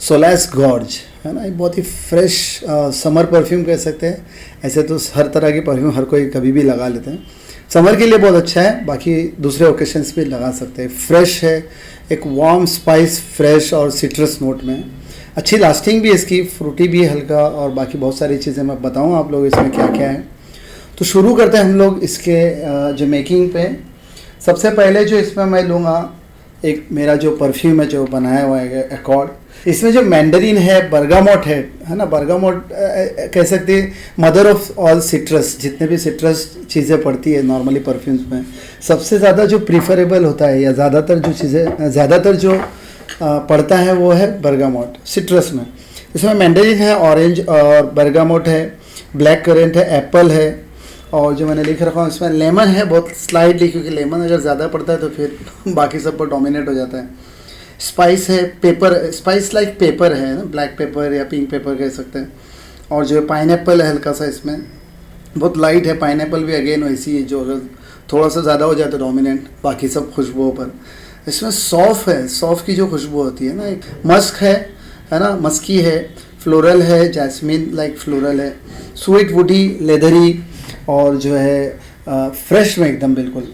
सोलैस gorge, है ना, एक बहुत ही फ्रेश समर परफ्यूम कह सकते हैं। ऐसे तो हर तरह के परफ्यूम हर कोई कभी भी लगा लेते हैं, समर के लिए बहुत अच्छा है, बाकी दूसरे ओकेशंस पे लगा सकते हैं। फ्रेश है, एक वार्म स्पाइस, फ्रेश और सिट्रस नोट में, अच्छी लास्टिंग भी है इसकी, फ्रूटी भी है हल्का, और बाकी बहुत सारी चीज़ें मैं बताऊँ आप लोग इसमें क्या क्या है। तो शुरू करते हैं हम लोग इसके जो मेकिंग पे। सबसे पहले जो इसमें मैं लूँगा, एक मेरा जो परफ्यूम है जो बनाया हुआ है एकॉर्ड, इसमें जो मैंडरीन है, बर्गामोट है ना, बर्गामोट कह सकते हैं मदर ऑफ ऑल सिट्रस। जितने भी सिट्रस चीज़ें पड़ती है नॉर्मली परफ्यूम्स में, सबसे ज़्यादा जो प्रीफरेबल होता है या ज़्यादातर जो चीज़ें ज़्यादातर जो पड़ता है वो है बर्गामोट सिट्रस में। इसमें मैंडरीन है, ऑरेंज और बर्गामोट है, ब्लैक करेंट है, एप्पल है, और जो मैंने लिख रखा हूँ इसमें लेमन है बहुत स्लाइडली, क्योंकि लेमन अगर ज़्यादा पड़ता है तो फिर बाकी सब पर डोमिनेट हो जाता है। स्पाइस है, पेपर, स्पाइस लाइक पेपर है ना, ब्लैक पेपर या पिंक पेपर कह सकते हैं। और जो पाइनएप्पल है हल्का सा, इसमें बहुत लाइट है। पाइनएप्पल भी अगेन वैसी है जो अगर थोड़ा सा ज़्यादा हो जाता है डोमिनेंट बाकी सब खुशबुओं पर। इसमें सौफ़ है, सौफ़ की जो खुशबू होती है ना, एक मस्क है ना, मस्की है, फ्लोरल है, जैस्मिन लाइक फ्लोरल है, स्वीट वुडी, लेदरी, और जो है फ्रेश में एकदम बिल्कुल।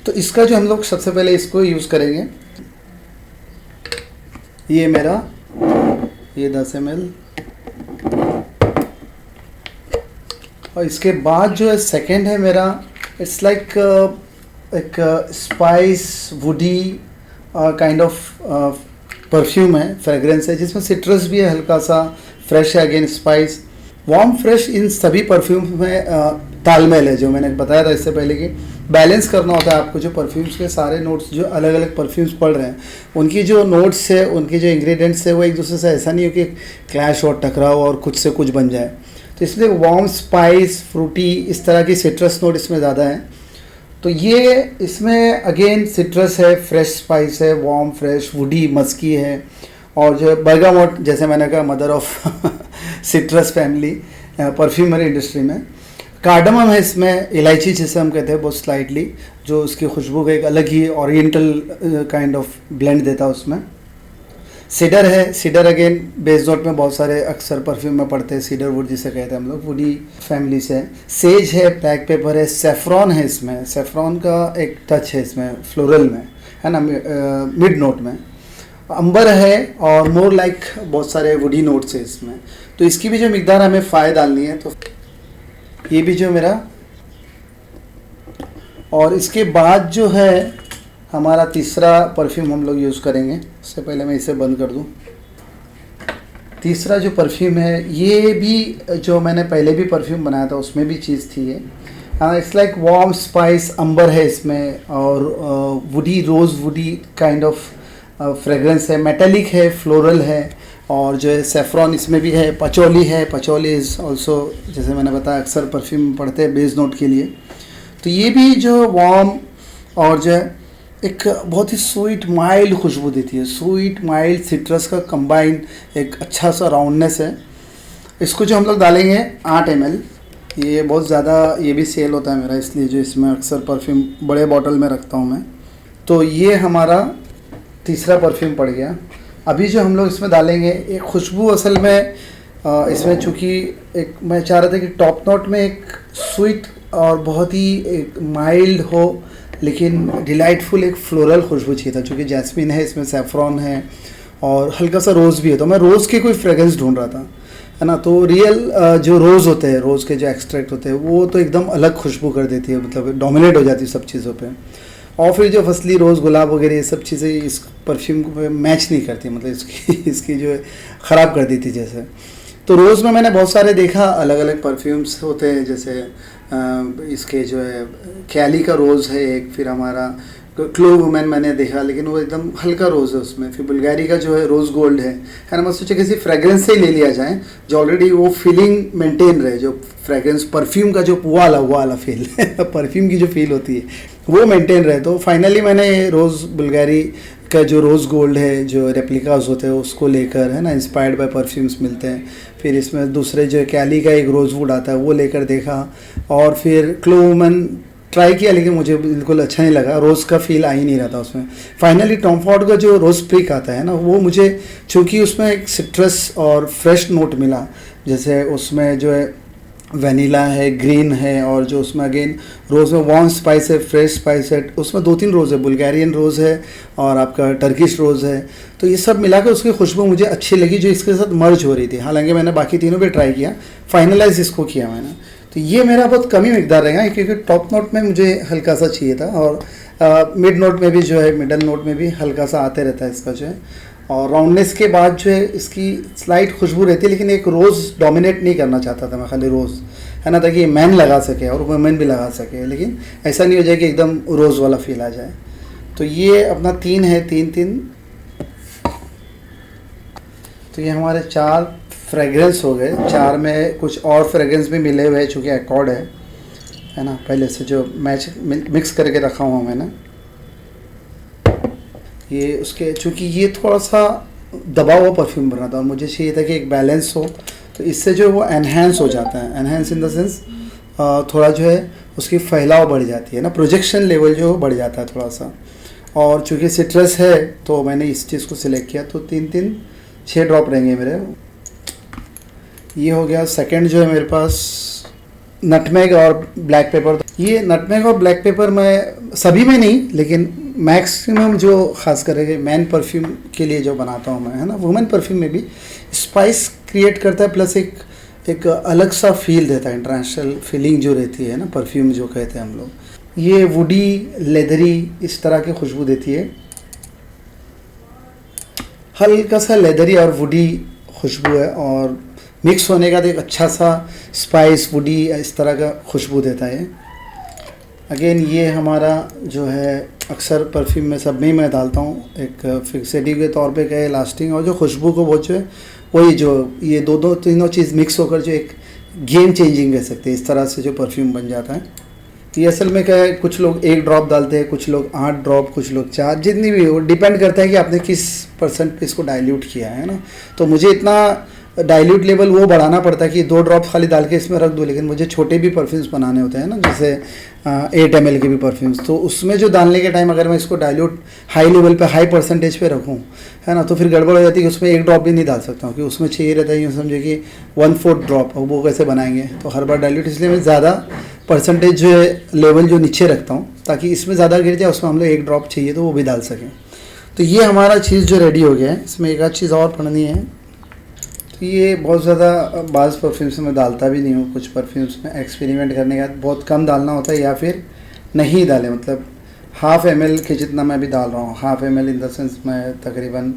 तो इसका जो हम लोग सबसे पहले इसको यूज़ करेंगे, ये मेरा ये 10 ml, और इसके बाद जो है सेकंड है मेरा, इट्स लाइक एक spice woody kind of perfume है, फ्रेगरेंस है, जिसमें सिट्रस भी है हल्का सा, फ्रेश है अगेन, स्पाइस, वार्म, फ्रेश। इन सभी परफ्यूम में तालमेल है, जो मैंने बताया था इससे पहले कि बैलेंस करना होता है आपको। जो परफ्यूम्स के सारे नोट्स जो अलग अलग परफ्यूम्स पढ़ रहे हैं, उनकी जो नोट्स है, उनके जो इंग्रेडिएंट्स है, वो एक दूसरे से ऐसा नहीं हो कि क्लैश और टकराव और कुछ से कुछ बन जाए। तो इसलिए वार्म, स्पाइस, फ्रूटी, इस तरह की सिट्रस नोट इसमें ज़्यादा है। तो ये इसमें अगेन सिट्रस है, फ्रेश स्पाइस है, वार्म, फ्रेश, वुडी, मस्की है, और जो बर्गामोट, जैसे मैंने कहा mother of citrus family perfumery industry में। कार्डमम है इसमें, इलायची जिसे हम कहते हैं बहुत स्लाइटली, जो उसकी खुशबू का एक अलग ही ओरिएंटल काइंड ऑफ ब्लेंड देता है उसमें। सीडर है, सीडर अगेन बेस नोट में बहुत सारे अक्सर परफ्यूम में पड़ते हैं, सीडर वुड जिसे कहते हैं हम लोग, वुडी फैमिली से है। सेज है, ब्लैक पेपर है, सेफ्रॉन है इसमें, सेफ्रॉन का एक टच है इसमें फ्लोरल में, है ना, मिड नोट में। अंबर है, और मोर लाइक बहुत सारे वुडी नोट्स है इसमें। तो इसकी भी जो मिकदार हमें 5 डालनी है, तो ये भी जो मेरा, और इसके बाद जो है हमारा तीसरा परफ्यूम हम लोग यूज़ करेंगे। उससे पहले मैं इसे बंद कर दूं। तीसरा जो परफ्यूम है, ये भी जो मैंने पहले भी परफ्यूम बनाया था उसमें भी चीज़ थी ये, it's like warm spice, amber है इसमें, और woody, rose woody kind of fragrance है, मेटेलिक है, फ्लोरल है, और जो है सेफ्रॉन इसमें भी है, पचौली है, पचौली इज़ ऑल्सो, जैसे मैंने बताया अक्सर परफ्यूम पढ़ते हैं बेस नोट के लिए। तो ये भी जो वार्म और जो है एक बहुत ही स्वीट माइल्ड खुशबू देती है, स्वीट माइल्ड सिट्रस का कंबाइंड एक अच्छा सा राउंडनेस है। इसको जो हम लोग डालेंगे 8 ml, ये बहुत ज़्यादा, ये भी सेल होता है मेरा, इसलिए जो इसमें अक्सर परफ्यूम बड़े बॉटल में रखता हूँ मैं। तो ये हमारा तीसरा परफ्यूम पड़ गया। अभी जो हम लोग इसमें डालेंगे एक खुशबू, असल में इसमें चूँकि एक मैं चाह रहा था कि टॉप नोट में एक स्वीट और बहुत ही एक माइल्ड हो लेकिन डिलाइटफुल एक फ्लोरल खुशबू चाहिए था, चूँकि जैस्मिन है इसमें, सैफ्रॉन है, और हल्का सा रोज़ भी है। तो मैं रोज़ के कोई फ्रेगरेंस ढूंढ रहा था, है ना। तो रियल जो रोज़ होते हैं, रोज़ के जो एक्सट्रैक्ट होते हैं, वो तो एकदम अलग खुशबू कर देती है, मतलब डोमिनेट हो जाती है सब चीज़ों पे। और फिर जो फसली रोज़, गुलाब वगैरह ये सब चीज़ें इस परफ्यूम को मैच नहीं करती, मतलब इसकी जो है ख़राब कर दी थी जैसे। तो रोज़ में मैंने बहुत सारे देखा, अलग अलग परफ्यूम्स होते हैं, जैसे इसके जो है कैली का रोज़ है एक, फिर हमारा क्लो वुमेन मैंने देखा, लेकिन वो एकदम हल्का रोज़ है उसमें। फिर बुल्गारी का जो है रोज़ गोल्ड है ना। मैं सोचा किसी फ्रेग्रेंस से ही ले लिया जाए जो ऑलरेडी वो फीलिंग मेंटेन रहे, जो फ्रेग्रेंस परफ्यूम का जो वो वाला फील परफ्यूम की जो फील होती है वो मेंटेन रहे। तो फाइनली मैंने रोज़ बुल्गारी का जो रोज़ गोल्ड है, जो रेप्लिकाज होते हैं, उसको लेकर, है ना, इंस्पायर्ड बाय परफ्यूम्स मिलते हैं। फिर इसमें दूसरे जो कैली का एक रोज़वुड आता है वो लेकर देखा, और फिर क्लो वुमन ट्राई किया लेकिन मुझे बिल्कुल अच्छा नहीं लगा, रोज़ का फील आ ही नहीं रहा था उसमें। फाइनली टॉम फॉर्ड का जो रोज़ प्रिक आता है ना, वो मुझे चूँकि उसमें एक सिट्रस और फ्रेश नोट मिला, जैसे उसमें जो है वनीला है, ग्रीन है, और जो उसमें अगेन रोज़ में वार्म स्पाइस है, फ्रेश स्पाइस है, उसमें 2-3 रोज़ है, बुल्गारियन रोज़ है और आपका टर्किश रोज़ है। तो ये सब मिला के उसकी खुशबू मुझे अच्छी लगी जो इसके साथ मर्ज हो रही थी। हालांकि मैंने बाकी तीनों पे ट्राई किया, फाइनलाइज इसको किया मैंने। तो ये मेरा बहुत कम ही मिकदार रहेगा क्योंकि टॉप नोट में मुझे हल्का सा चाहिए था, और मिड नोट में भी जो है, मिडल नोट में भी हल्का सा आते रहता है इसका जो है। और राउंडनेस के बाद जो है इसकी स्लाइट खुशबू रहती है, लेकिन एक रोज़ डोमिनेट नहीं करना चाहता था मैं, खाली रोज़ है ना, ताकि मैन लगा सके और वुमेन भी लगा सके, लेकिन ऐसा नहीं हो जाए कि एकदम रोज़ वाला फील आ जाए। तो ये अपना 3 है, 3-3। तो ये हमारे 4 फ्रेगरेंस हो गए। 4 में कुछ और फ्रेगरेंस भी मिले हुए हैं चूँकि एकॉर्ड है ना, पहले से जो मिक्स करके रखा हुआ मैंने। ये उसके चूँकि ये थोड़ा सा दबा हुआ परफ्यूम बना था और मुझे चाहिए था कि एक बैलेंस हो, तो इससे जो वो एनहेंस हो जाता है। एनहेंस इन द सेंस थोड़ा जो है उसकी फैलाव बढ़ जाती है ना, प्रोजेक्शन लेवल जो बढ़ जाता है थोड़ा सा। और चूँकि सिट्रस है तो मैंने इस चीज़ को सिलेक्ट किया। तो 3-3 6 ड्रॉप रहेंगे मेरे। ये हो गया। सेकंड जो है मेरे पास नटमेग और ब्लैक पेपर। ये नटमेग और ब्लैक पेपर मैं सभी में नहीं, लेकिन मैक्सिमम जो खास करके मैन परफ्यूम के लिए जो बनाता हूँ मैं, है ना, वुमेन परफ्यूम में भी स्पाइस क्रिएट करता है, प्लस एक अलग सा फील देता है, इंटरनेशनल फीलिंग जो रहती है ना, परफ्यूम जो कहते हैं हम लोग। ये वुडी, लेदरी इस तरह की खुशबू देती है, हल्का सा लेदरी और वुडी खुशबू है, और मिक्स होने का तो एक अच्छा सा स्पाइस, वुडी इस तरह का खुशबू देता है। अगेन ये हमारा जो है अक्सर परफ्यूम में सब में मैं डालता हूँ, एक फिक्सिटी के तौर पे कहे, लास्टिंग, और जो खुशबू को वो जो है वही जो ये दो तीनों चीज़ मिक्स होकर जो एक गेम चेंजिंग कह सकते हैं, इस तरह से जो परफ्यूम बन जाता है। ये असल में क्या है, कुछ लोग 1 ड्रॉप डालते हैं, कुछ लोग 8 ड्रॉप, कुछ लोग 4, जितनी भी हो, डिपेंड करता है कि आपने किस परसेंट पे इसको डाइल्यूट किया है ना। तो मुझे इतना डाइल्यूट लेवल वो बढ़ाना पड़ता है कि 2 ड्रॉप खाली डाल के इसमें रख दो, लेकिन मुझे छोटे भी परफ्यूम्स बनाने होते हैं ना, जैसे 8 ml के भी परफ्यूम्स, तो उसमें जो डालने के टाइम अगर मैं इसको डाइल्यूट हाई लेवल पे, हाई परसेंटेज पे रखूँ, है ना, तो फिर गड़बड़ हो जाती है कि उसमें 1 ड्रॉप भी नहीं डाल सकता हूँ, कि उसमें चाहिए रहता है, यूँ समझे कि 1/4 ड्रॉप, और वो कैसे बनाएंगे, तो हर बार डाइल्यूट, इसलिए मैं ज़्यादा परसेंटेज जो है लेवल जो नीचे रखता हूँ, ताकि इसमें ज़्यादा गिर जाए, उसमें हम लोग 1 ड्रॉप चाहिए तो वो भी डाल सकें। तो ये हमारा चीज़ जो रेडी हो गया है। इसमें एक आध चीज़ और पढ़नी है। तो ये बहुत ज़्यादा बाज़ परफ्यूम्स में डालता भी नहीं हूँ, कुछ परफ्यूम्स में एक्सपेरिमेंट करने के बाद बहुत कम डालना होता है, या फिर नहीं डालें, मतलब 1/2 ml के जितना मैं भी डाल रहा हूँ। 1/2 ml इन द सेंस मैं तकरीबन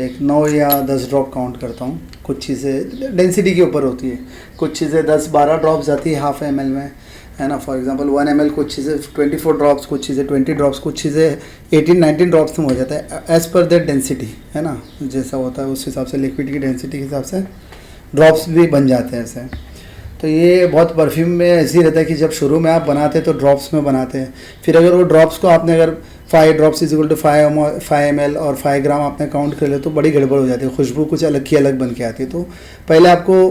एक 9 या 10 ड्रॉप काउंट करता हूँ। कुछ चीज़ें डेंसिटी के ऊपर होती है, कुछ चीज़ें 10-12 ड्रॉप्स जाती है 1/2 ml में, है ना। फॉर एग्जांपल 1 ml, कुछ चीज़ें 24 ड्रॉप्स, कुछ चीज़ें 20 ड्रॉप्स, कुछ चीज़ें 18-19 ड्रॉप्स में हो जाता है, एज़ पर दैट डेंसिटी, है ना, जैसा होता है उस हिसाब से, लिक्विड की डेंसिटी के हिसाब से ड्रॉप्स भी बन जाते हैं ऐसे। तो ये बहुत परफ्यूम में ऐसे ही रहता है कि जब शुरू में आप बनाते हैं तो ड्रॉप्स में बनाते हैं, फिर अगर वो ड्रॉप्स को आपने अगर 5 ड्रॉप्स इक्वल टू 5 ml और 5 ग्राम आपने काउंट कर लिया तो बड़ी गड़बड़ हो जाती है, खुशबू कुछ अलग की अलग बन के आती है। तो पहले आपको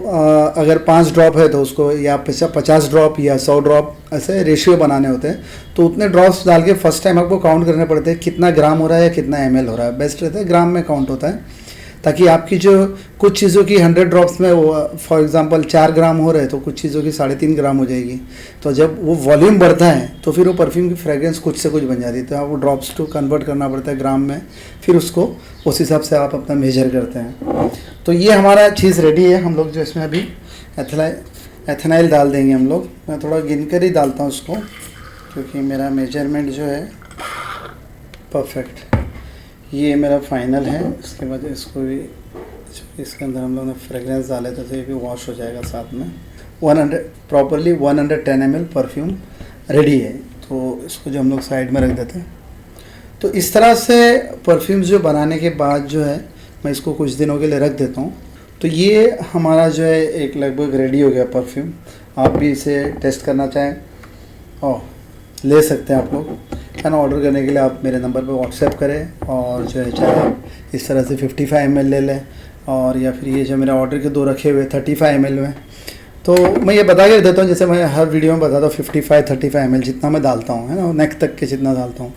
अगर 5 ड्रॉप है तो उसको या 50 ड्रॉप या 100 ड्रॉप ऐसे रेशियो बनाने होते हैं, तो उतने ड्रॉप्स डाल के फर्स्ट टाइम आपको काउंट करने पड़ते हैं कितना ग्राम हो रहा है या कितना ml हो रहा है। बेस्ट रहता है ग्राम में काउंट होता है, ताकि आपकी जो कुछ चीज़ों की 100 ड्रॉप्स में वो फॉर एग्जांपल 4 ग्राम हो रहे हैं तो कुछ चीज़ों की 3.5 ग्राम हो जाएगी। तो जब वो वॉल्यूम बढ़ता है तो फिर वो परफ्यूम की फ्रेग्रेंस कुछ से कुछ बन जाती है, तो आप वो ड्रॉप्स को कन्वर्ट करना पड़ता है ग्राम में, फिर उसको उस हिसाब से आप अपना मेजर करते हैं। तो ये हमारा चीज़ रेडी है। हम लोग जो इसमें अभी एथेनाइल डाल देंगे हम लोग। मैं थोड़ा गिन कर ही डालता हूँ उसको, क्योंकि मेरा मेजरमेंट जो है परफेक्ट। ये मेरा फाइनल है। इसके बाद इसको भी, इसके अंदर हम लोग ने फ्रेगरेंस डाले तो ये भी वॉश हो जाएगा साथ में। 110 ml परफ्यूम रेडी है। तो इसको जो हम लोग साइड में रख देते हैं। तो इस तरह से परफ्यूम्स जो बनाने के बाद जो है मैं इसको कुछ दिनों के लिए रख देता हूँ। तो ये हमारा जो है एक लगभग रेडी हो गया परफ्यूम। आप भी इसे टेस्ट करना चाहें और ले सकते हैं आप लोग, है ना। ऑर्डर करने के लिए आप मेरे नंबर पे व्हाट्सएप करें, और जो है चाहे आप इस तरह से 55 ml ले लें, और या फिर ये जो मेरा ऑर्डर के 2 रखे हुए 35 ml में, तो मैं ये बता के देता हूँ, जैसे मैं हर वीडियो में बताता हूँ 55-35 ml जितना मैं डालता हूँ, है ना, नेक तक के जितना डालता हूँ।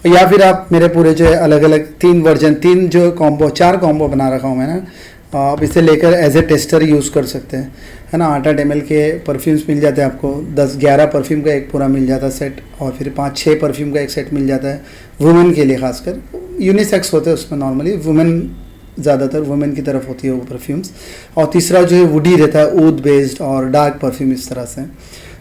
या फिर आप मेरे पूरे जो है अलग अलग 3 वर्जन, 3 जो कॉम्बो 4 कॉम्बो बना रखा हूँ मैंने, आप इसे लेकर एज ए टेस्टर यूज़ कर सकते हैं, है ना। 8-8 ml के परफ्यूम्स मिल जाते हैं आपको, 10-11 परफ्यूम का एक पूरा मिल जाता है सेट, और फिर 5-6 परफ्यूम का एक सेट मिल जाता है वुमेन के लिए, खासकर यूनिसेक्स होते हैं उसमें, नॉर्मली वुमेन ज़्यादातर वुमेन की तरफ होती है वो परफ्यूम्स। और तीसरा जो है वुडी रहता है, ऊद बेस्ड और डार्क परफ्यूम इस तरह से।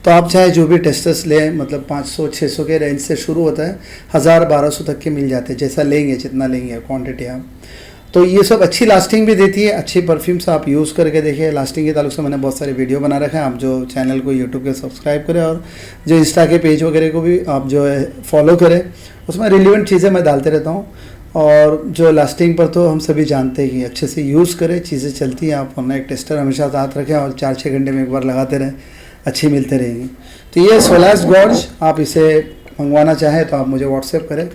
तो आप चाहे जो भी टेस्टर्स लें, मतलब 500-600 के रेंज से शुरू होता है, 1000-1200 तक के मिल जाते हैं, जैसा लेंगे जितना लेंगे क्वांटिटी आप। तो ये सब अच्छी लास्टिंग भी देती है, अच्छी परफ्यूम्स आप यूज़ करके देखिए। लास्टिंग के ताल्लुक से मैंने बहुत सारे वीडियो बना रखे हैं, आप जो चैनल को यूट्यूब के सब्सक्राइब करें और जो इंस्टा के पेज वगैरह को भी आप जो है फॉलो करें, उसमें रिलेवेंट चीज़ें मैं डालते रहता हूँ। और जो लास्टिंग पर तो हम सभी जानते हैं कि अच्छे से यूज़ करें, चीज़ें चलती हैं। आप अपना एक टेस्टर हमेशा साथ रखें और 4-6 घंटे में एक बार लगाते रहें, अच्छी मिलते रहेंगी। तो ये सोलास गॉर्ज, आप इसे मंगवाना चाहें तो आप मुझे व्हाट्सएप करें।